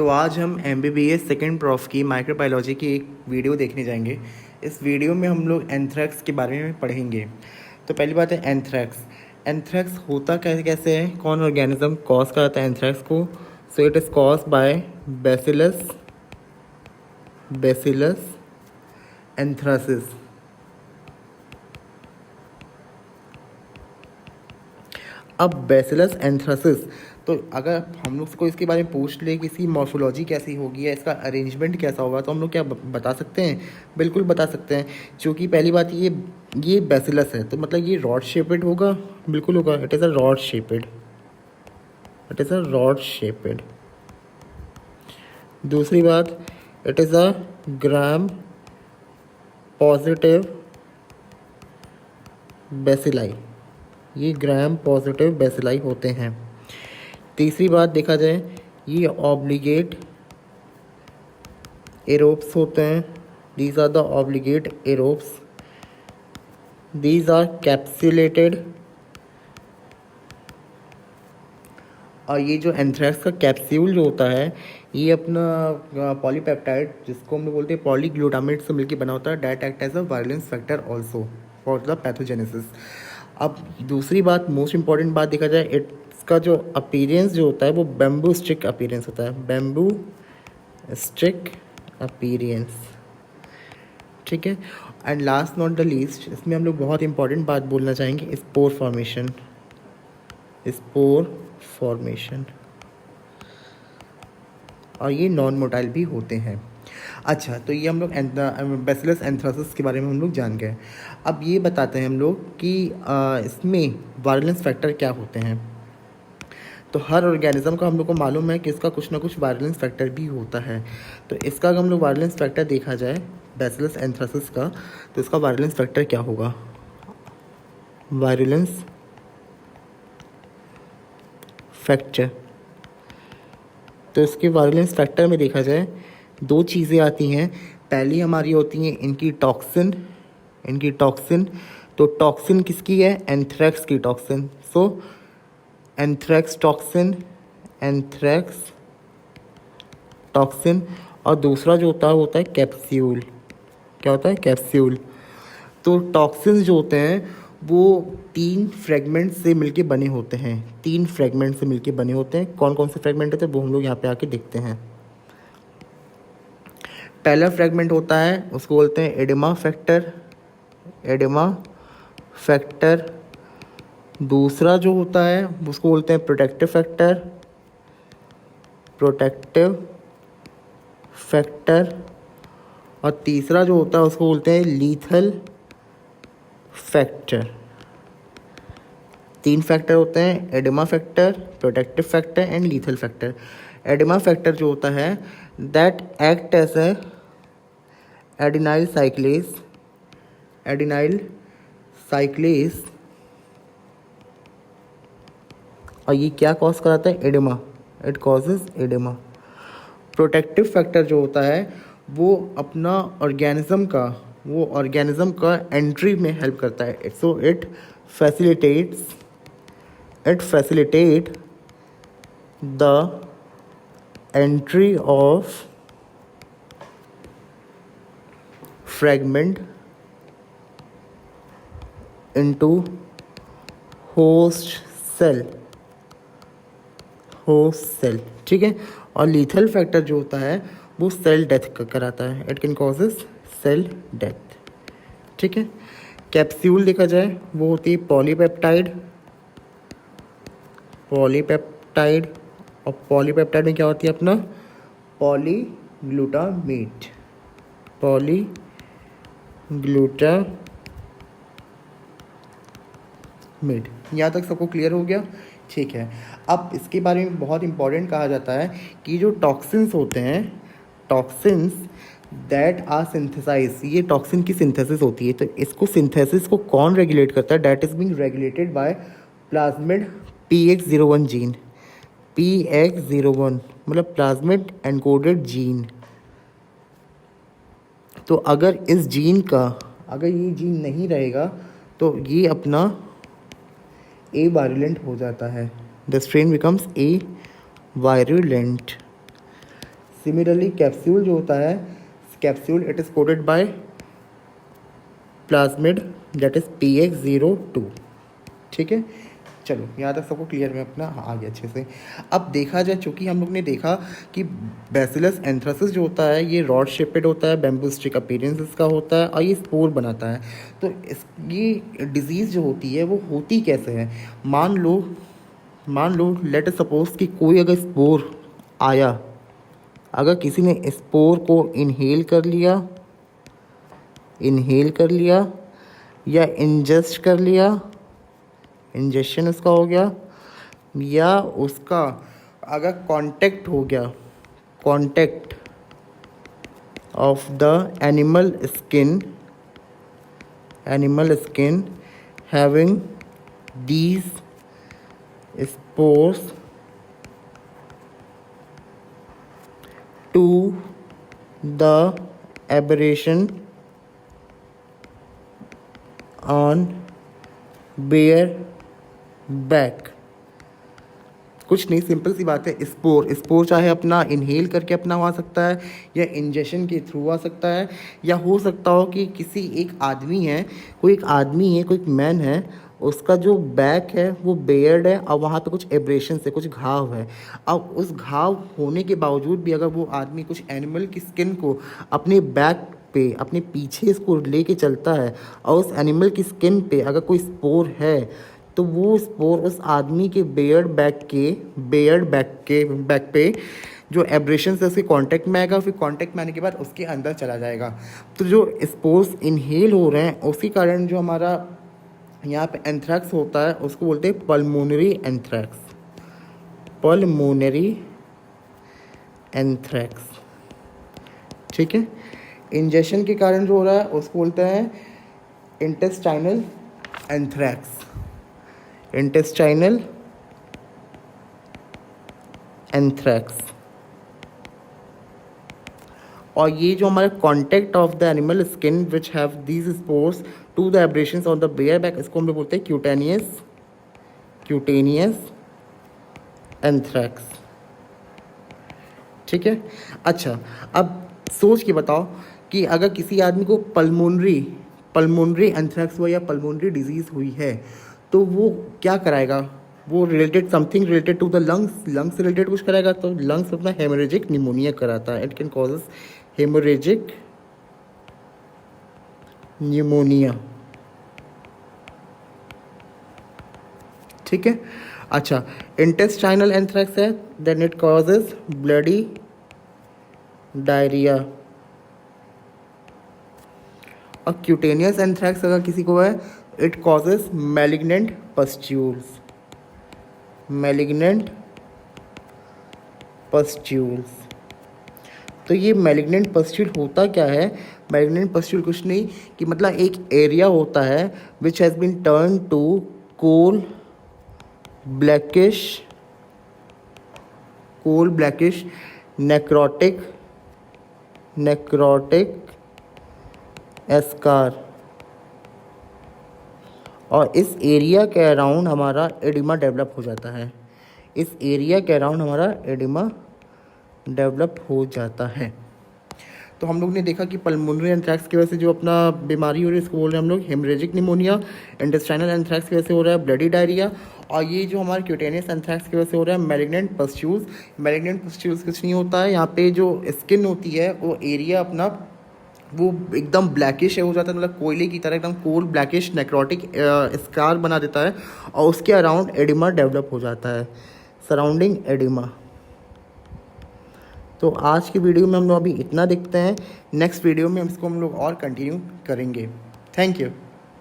तो आज हम MBBS सेकेंड प्रॉफ की माइक्रोबायोलॉजी की एक वीडियो देखने जाएंगे। इस वीडियो में हम लोग एंथ्रेक्स के बारे में पढ़ेंगे। तो पहली बात है एंथ्रेक्स। एंथ्रेक्स होता कैसे कैसे है, कौन ऑर्गेनिज्म कॉज करता है एंथ्रेक्स को? So it is cause by bacillus anthracis. अब बेसिलस एंथ्रासिस, तो अगर हम लोग को इसके बारे में पूछ ले कि इसकी मॉर्फोलॉजी कैसी होगी या इसका अरेंजमेंट कैसा होगा, तो हम लोग क्या बता सकते हैं? बिल्कुल बता सकते हैं। क्योंकि पहली बात ये बेसिलस है, तो मतलब ये रॉड शेपेड होगा। बिल्कुल होगा, it is a rod shaped. दूसरी बात, it is a gram positive bacilli. ये ग्राम पॉजिटिव बेसिलाई होते हैं। तीसरी बात देखा जाए, ये ऑब्लिगेट एरोप्स होते हैं। These are the obligate aerobes. These are capsulated. और ये जो एंथ्रेक्स का कैप्सूल जो होता है, ये अपना पॉलीपेप्टाइड, जिसको हम लोग बोलते हैं पॉलीग्लूटामेट से मिलकर बना होता है। That act as a virulence factor also for the pathogenesis. अब दूसरी बात, मोस्ट इंपॉर्टेंट बात देखा जाए, इसका जो अपीयरेंस जो होता है वो बैम्बू स्टिक अपीयरेंस होता है। बैम्बू स्टिक अपीयरेंस, ठीक है। And last not the least, इसमें हम लोग बहुत इंपॉर्टेंट बात बोलना चाहेंगे, स्पोर फॉर्मेशन। और ये नॉन मोटाइल भी होते हैं। अच्छा, तो ये हम लोग बेसिलस एंथ्रासिस के बारे में हम लोग जान गए। अब ये बताते हैं हम लोग कि इसमें वायलेंस फैक्टर क्या होते हैं। तो हर ऑर्गेनिज्म का हम लोग को मालूम है कि इसका कुछ ना कुछ वायलेंस फैक्टर भी होता है। तो इसका अगर हम लोग वायलेंस फैक्टर देखा जाए बेसिलस एंथ्रासिस का, तो इसका वायलेंस फैक्टर क्या होगा? वायलेंस फैक्टर, तो इसके वायलेंस फैक्टर में देखा जाए दो चीज़ें आती हैं। पहली हमारी होती हैं इनकी टॉक्सिन। तो टॉक्सिन किसकी है? एंथ्रेक्स की टॉक्सिन। सो एंथ्रेक्स टॉक्सिन। और दूसरा जो होता है कैप्सूल। क्या होता है? कैप्सूल। तो टॉक्सिन्स जो होते हैं वो तीन फ्रेगमेंट से मिलके बने होते हैं। कौन कौन से फ्रेगमेंट होते हैं वो हम लोग यहाँ पे आके देखते हैं। पहला फ्रेगमेंट होता है, उसको बोलते हैं एडिमा फैक्टर। दूसरा जो होता है उसको बोलते हैं प्रोटेक्टिव फैक्टर। और तीसरा जो होता है उसको बोलते हैं लीथल फैक्टर। तीन फैक्टर होते हैं, oedema factor, protective factor and lethal factor. Oedema factor जो होता है that act as a adenyl cyclase. और ये क्या कॉज कराता है? Oedema. It causes oedema. Protective factor जो होता है वो अपना ऑर्गेनिज्म का एंट्री में हेल्प करता है। So it facilitate the entry of fragment into host cell, ठीक है। और लीथल फैक्टर जो होता है वो सेल डेथ कराता है। It can causes cell death, ठीक है। कैप्सूल देखा जाए वो होती है पॉलीपेप्टाइड। और पॉलीपेप्टाइड में क्या होती है अपना? पॉलीग्लूटामेट। यहाँ तक सबको क्लियर हो गया? ठीक है। अब इसके बारे में बहुत इंपॉर्टेंट कहा जाता है कि जो टॉक्सिन्स होते हैं, दैट आर सिंथेसाइज, ये टॉक्सिन की सिंथेसिस होती है। तो इसको सिंथेसिस को कौन रेगुलेट करता है? That is being regulated by plasmid PX01 gene. PX01 मतलब प्लाज्मिड एनकोडेड जीन। तो अगर ये जीन नहीं रहेगा तो ये अपना ए वायरुलेंट हो जाता है। The strain becomes a virulent, similarly capsule जो होता है, capsule it is coated by plasmid that is PX02। ठीक है, चलो यहाँ तक सबको क्लियर में अपना आ गया अच्छे से। अब देखा जाए, चूँकि हम लोग ने देखा कि बैसिलस एंथ्रासिस जो होता है ये रॉड शेपेड होता है, बैम्बू स्टिक अपीयरेंस इसका होता है और ये स्पोर बनाता है। तो ये डिज़ीज़ जो होती है वो होती कैसे है? मान लो लेट अस सपोज कि कोई अगर स्पोर आया, अगर किसी ने स्पोर को इनहेल कर लिया या इंजेस्ट कर लिया, इंजेक्शन उसका हो गया, या उसका अगर कांटेक्ट हो गया, contact of the animal skin having these spores to the abrasion on bare back. कुछ नहीं, सिंपल सी बात है, स्पोर चाहे अपना इनहेल करके अपना आ सकता है या इंजेक्शन के थ्रू आ सकता है, या हो सकता हो कि किसी एक आदमी है, कोई एक मैन है, उसका जो बैक है वो बेयर्ड है और वहाँ पे कुछ एब्रेशन से कुछ घाव है। अब उस घाव होने के बावजूद भी अगर वो आदमी कुछ एनिमल की स्किन को अपने बैक पे, अपने पीछे इसको लेके चलता है और उस एनिमल की स्किन पे अगर कोई स्पोर है तो वो स्पोर उस आदमी के बेयर्ड बैक पे जो एब्रेशन से उसके कांटेक्ट में आएगा, फिर कांटेक्ट में आने के बाद उसके अंदर चला जाएगा। तो जो स्पोर्स इनहेल हो रहे हैं उसी कारण जो हमारा यहाँ पे एंथ्रैक्स होता है उसको बोलते हैं पल्मोनरी एंथ्रैक्स। ठीक है, इंजेक्शन के कारण जो हो रहा है उसको बोलते हैं इंटेस्टाइनल एंथ्रैक्स। और ये जो हमारे contact of the animal skin which have these spores to the abrasions on the bare back, इसको हम लोग बोलते हैं क्यूटेनियस एंथ्रैक्स। ठीक है, अच्छा अब सोच के बताओ कि अगर किसी आदमी को पल्मोनरी एंथ्रैक्स हुआ या पल्मोनरी डिजीज़ हुई है तो वो क्या कराएगा? वो something related to the lungs से रिलेटेड कुछ कराएगा। तो लंग्स अपना हेमोरेजिक निमोनिया कराता है। It can causes hemorrhagic pneumonia. ठीक है, अच्छा इंटेस्टाइनल एंथ्रैक्स है, then it causes bloody diarrhoea. और क्यूटेनियस एंथ्रैक्स अगर किसी को है, इट कॉजेस मैलिग्नेंट पस्ट्यूल्स। तो ये मैलिग्नेंट पस्ट्यूल होता क्या है? मैलिग्नेंट पस्ट्यूल कुछ नहीं कि मतलब एक एरिया होता है which has been turn to coal blackish necrotic eschar, और इस एरिया के अराउंड हमारा एडिमा डेवलप हो जाता है। तो हम लोग ने देखा कि पल्मोनरी एंथ्रैक्स की वजह से जो अपना बीमारी हो रही है इसको बोल रहे हैं हम लोग हेमरेजिक निमोनिया। इंटेस्टाइनल एंथ्रैक्स की वजह से हो रहा है ब्लडी डायरिया। और ये जो हमारे क्यूटेनियस एंथ्रैक्स की वजह से हो रहा है मैलिग्नेंट पस्ट्यूल्स कुछ नहीं होता है, यहाँ पे जो स्किन होती है वो एरिया अपना वो एकदम ब्लैकिश हो जाता है, मतलब कोयले की तरह एकदम कोल ब्लैकिश नेक्रोटिक स्कार बना देता है और उसके अराउंड एडिमा डेवलप हो जाता है, सराउंडिंग एडिमा। तो आज की वीडियो में हम लोग अभी इतना देखते हैं, नेक्स्ट वीडियो में इसको हम लोग और कंटिन्यू करेंगे। Thank you.